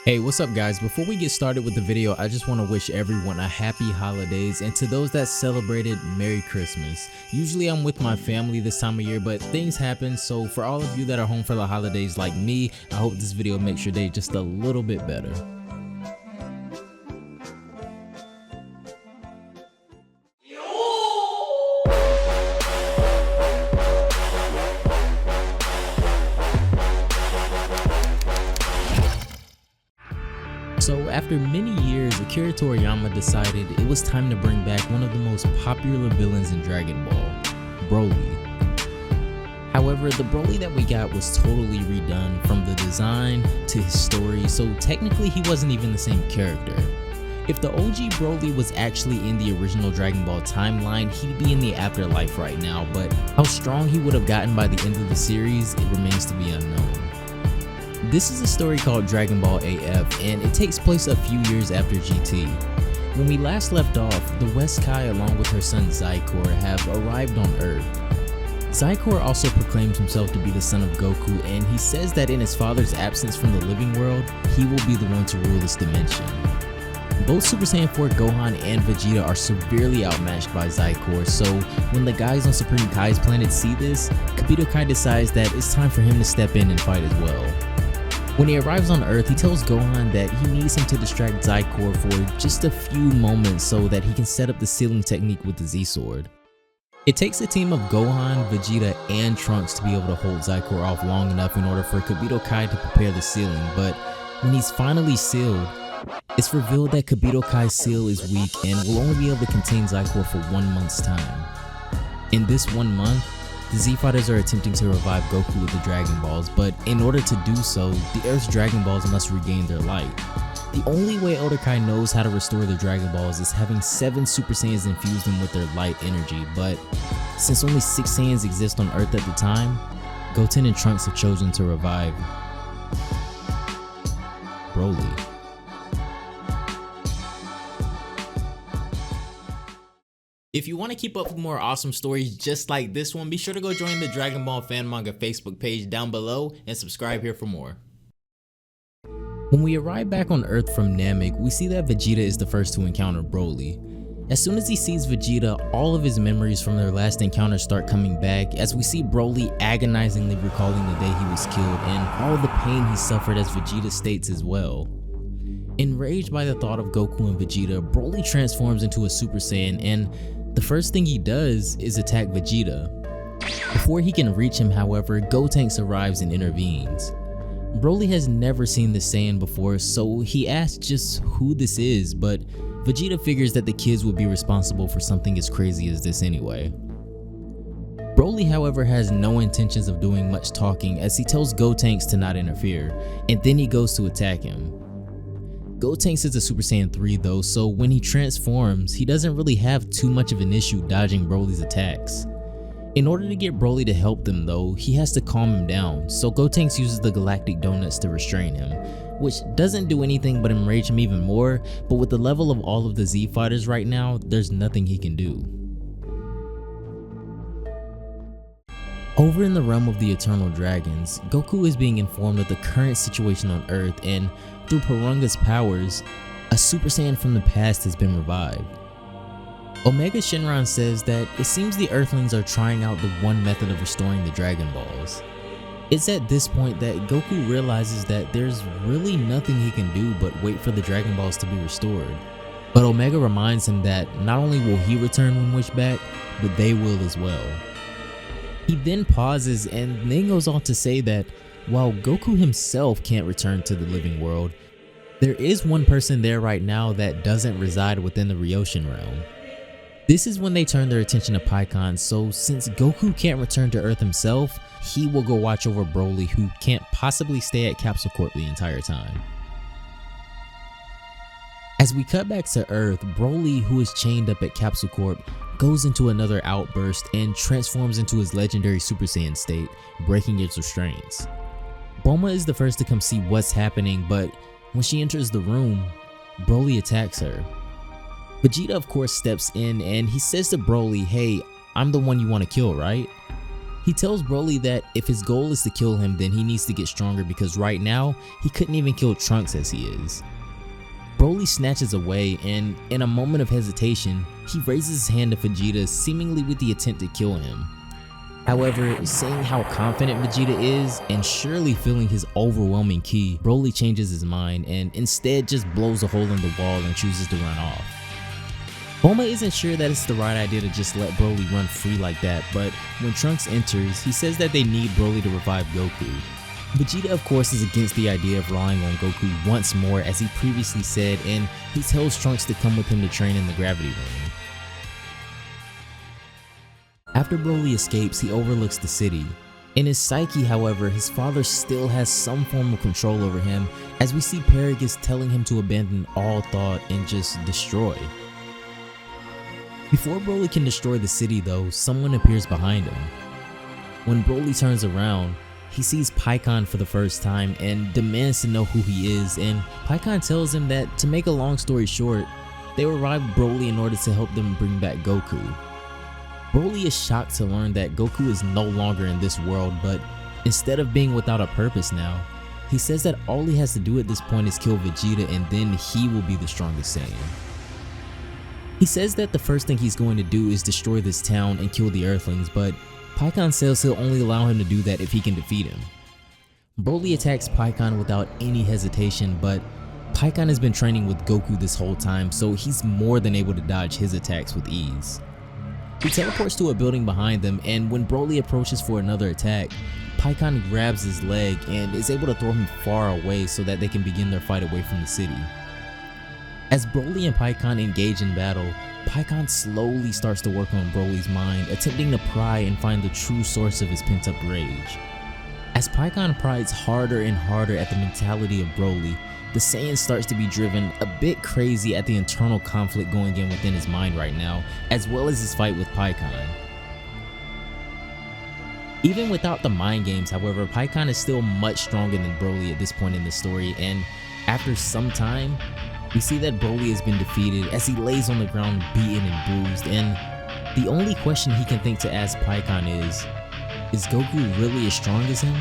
Hey, what's up guys? Before we get started with the video, I just want to wish everyone a happy holidays, and to those that celebrated, Merry Christmas. Usually I'm with my family this time of year, but things happen, so for all of you that are home for the holidays like me, I hope this video makes your day just a little bit better. So after many years, Akira Toriyama decided it was time to bring back one of the most popular villains in Dragon Ball, Broly. However, the Broly that we got was totally redone from the design to his story, so technically he wasn't even the same character. If the OG Broly was actually in the original Dragon Ball timeline, he'd be in the afterlife right now, but how strong he would have gotten by the end of the series, it remains to be unknown. This is a story called Dragon Ball AF, and it takes place a few years after GT. When we last left off, the West Kai along with her son Xicor have arrived on Earth. Xicor also proclaims himself to be the son of Goku, and he says that in his father's absence from the living world, he will be the one to rule this dimension. Both Super Saiyan 4 Gohan and Vegeta are severely outmatched by Xicor, so when the guys on Supreme Kai's planet see this, Kibito Kai decides that it's time for him to step in and fight as well. When he arrives on Earth, he tells Gohan that he needs him to distract Xicor for just a few moments so that he can set up the sealing technique with the Z-Sword. It takes a team of Gohan, Vegeta, and Trunks to be able to hold Xicor off long enough in order for Kibito Kai to prepare the sealing, but when he's finally sealed, it's revealed that Kibito Kai's seal is weak and will only be able to contain Xicor for 1 month's time. In this 1 month, the Z-Fighters are attempting to revive Goku with the Dragon Balls, but in order to do so, the Earth's Dragon Balls must regain their light. The only way Elder Kai knows how to restore the Dragon Balls is having 7 Super Saiyans infuse them with their light energy, but since only 6 Saiyans exist on Earth at the time, Goten and Trunks have chosen to revive Broly. If you want to keep up with more awesome stories just like this one, be sure to go join the Dragon Ball Fan Manga Facebook page down below and subscribe here for more. When we arrive back on Earth from Namek, we see that Vegeta is the first to encounter Broly. As soon as he sees Vegeta, all of his memories from their last encounter start coming back as we see Broly agonizingly recalling the day he was killed and all the pain he suffered, as Vegeta states as well. Enraged by the thought of Goku and Vegeta, Broly transforms into a Super Saiyan, and the first thing he does is attack Vegeta. Before he can reach him, however, Gotenks arrives and intervenes. Broly has never seen the Saiyan before, so he asks just who this is, but Vegeta figures that the kids would be responsible for something as crazy as this anyway. Broly, however, has no intentions of doing much talking as he tells Gotenks to not interfere, and then he goes to attack him. Gotenks is a Super Saiyan 3 though, so when he transforms, he doesn't really have too much of an issue dodging Broly's attacks. In order to get Broly to help them though, he has to calm him down, so Gotenks uses the Galactic Donuts to restrain him, which doesn't do anything but enrage him even more, but with the level of all of the Z-Fighters right now, there's nothing he can do. Over in the realm of the Eternal Dragons, Goku is being informed of the current situation on Earth, and through Porunga's powers, a Super Saiyan from the past has been revived. Omega Shenron says that it seems the Earthlings are trying out the one method of restoring the Dragon Balls. It's at this point that Goku realizes that there's really nothing he can do but wait for the Dragon Balls to be restored. But Omega reminds him that not only will he return One Wish back, but they will as well. He then pauses and then goes on to say that while Goku himself can't return to the living world, there is one person there right now that doesn't reside within the Ryoshin realm. This is when they turn their attention to Pikkon, so since Goku can't return to Earth himself, he will go watch over Broly, who can't possibly stay at Capsule Corp the entire time. As we cut back to Earth, Broly, who is chained up at Capsule Corp, goes into another outburst and transforms into his legendary Super Saiyan state, breaking its restraints. Bulma is the first to come see what's happening, but when she enters the room, Broly attacks her. Vegeta of course steps in and he says to Broly, "Hey, I'm the one you want to kill, right?" He tells Broly that if his goal is to kill him, then he needs to get stronger because right now, he couldn't even kill Trunks as he is. Broly snatches away and, in a moment of hesitation, he raises his hand to Vegeta seemingly with the intent to kill him. However, seeing how confident Vegeta is and surely feeling his overwhelming ki, Broly changes his mind and instead just blows a hole in the wall and chooses to run off. Bulma isn't sure that it's the right idea to just let Broly run free like that, but when Trunks enters, he says that they need Broly to revive Goku. Vegeta of course is against the idea of relying on Goku once more as he previously said, and he tells Trunks to come with him to train in the gravity ring. After Broly escapes, he overlooks the city. In his psyche, however, his father still has some form of control over him, as we see Paragus telling him to abandon all thought and just destroy. Before Broly can destroy the city though, someone appears behind him. When Broly turns around, he sees Pikkon for the first time and demands to know who he is, and Pikkon tells him that, to make a long story short, they revived Broly in order to help them bring back Goku. Broly is shocked to learn that Goku is no longer in this world, but instead of being without a purpose now, he says that all he has to do at this point is kill Vegeta and then he will be the strongest Saiyan. He says that the first thing he's going to do is destroy this town and kill the Earthlings, but Pikkon says he'll only allow him to do that if he can defeat him. Broly attacks Pikkon without any hesitation, but Pikkon has been training with Goku this whole time, so he's more than able to dodge his attacks with ease. He teleports to a building behind them, and when Broly approaches for another attack, Pikkon grabs his leg and is able to throw him far away so that they can begin their fight away from the city. As Broly and Pikkon engage in battle, Pikkon slowly starts to work on Broly's mind, attempting to pry and find the true source of his pent-up rage. As Pikkon pries harder and harder at the mentality of Broly, the Saiyan starts to be driven a bit crazy at the internal conflict going on within his mind right now, as well as his fight with Pikkon. Even without the mind games, however, Pikkon is still much stronger than Broly at this point in the story, and after some time, we see that Broly has been defeated as he lays on the ground beaten and bruised, and the only question he can think to ask Pikkon is Goku really as strong as him?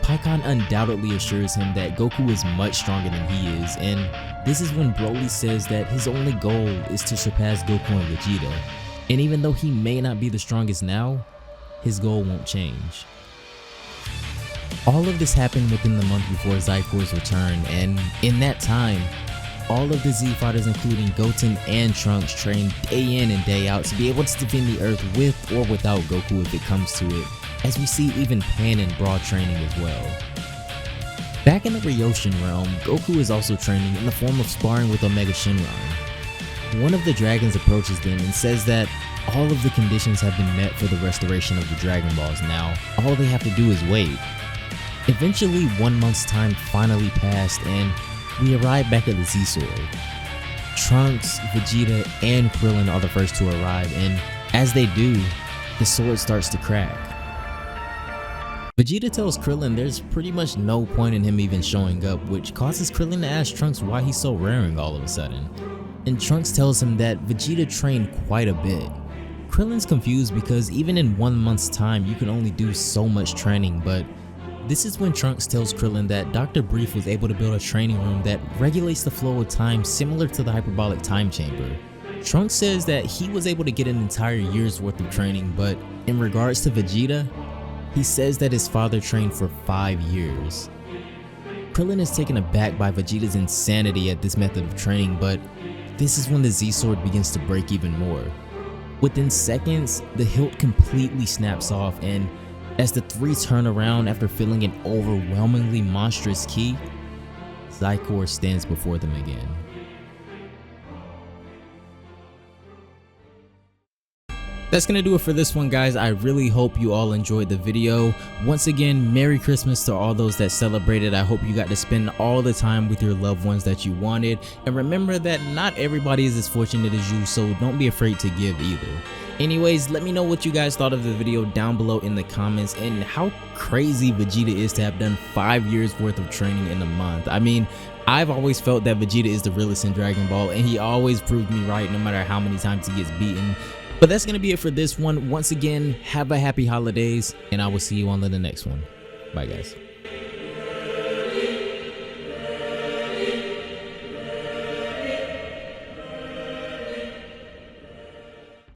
Pikkon undoubtedly assures him that Goku is much stronger than he is, and this is when Broly says that his only goal is to surpass Goku and Vegeta, and even though he may not be the strongest now, his goal won't change. All of this happened within the month before Xicor's return, and in that time, all of the Z fighters including Goten and Trunks trained day in and day out to be able to defend the Earth with or without Goku if it comes to it, as we see even Pan and Broad training as well. Back in the Ryoshin realm, Goku is also training in the form of sparring with Omega Shenron. One of the dragons approaches them and says that all of the conditions have been met for the restoration of the Dragon Balls now, all they have to do is wait. Eventually, 1 month's time finally passed and we arrive back at the Z-Sword. Trunks, Vegeta, and Krillin are the first to arrive, and as they do, the sword starts to crack. Vegeta tells Krillin there's pretty much no point in him even showing up, which causes Krillin to ask Trunks why he's so raring all of a sudden. And Trunks tells him that Vegeta trained quite a bit. Krillin's confused because even in 1 month's time you can only do so much training, but this is when Trunks tells Krillin that Dr. Brief was able to build a training room that regulates the flow of time similar to the hyperbolic time chamber. Trunks says that he was able to get an entire year's worth of training, but in regards to Vegeta, he says that his father trained for 5 years. Krillin is taken aback by Vegeta's insanity at this method of training, but this is when the Z-Sword begins to break even more. Within seconds, the hilt completely snaps off, and as the three turn around after feeling an overwhelmingly monstrous ki, Xicor stands before them again. That's gonna do it for this one, guys. I really hope you all enjoyed the video. Once again, Merry Christmas to all those that celebrated. I hope you got to spend all the time with your loved ones that you wanted. And remember that not everybody is as fortunate as you, so don't be afraid to give either. Anyways, let me know what you guys thought of the video down below in the comments, and how crazy Vegeta is to have done 5 years worth of training in a month. I mean, I've always felt that Vegeta is the realest in Dragon Ball, and he always proved me right no matter how many times he gets beaten. But that's going to be it for this one. Once again, have a happy holidays, and I will see you on the next one. Bye, guys.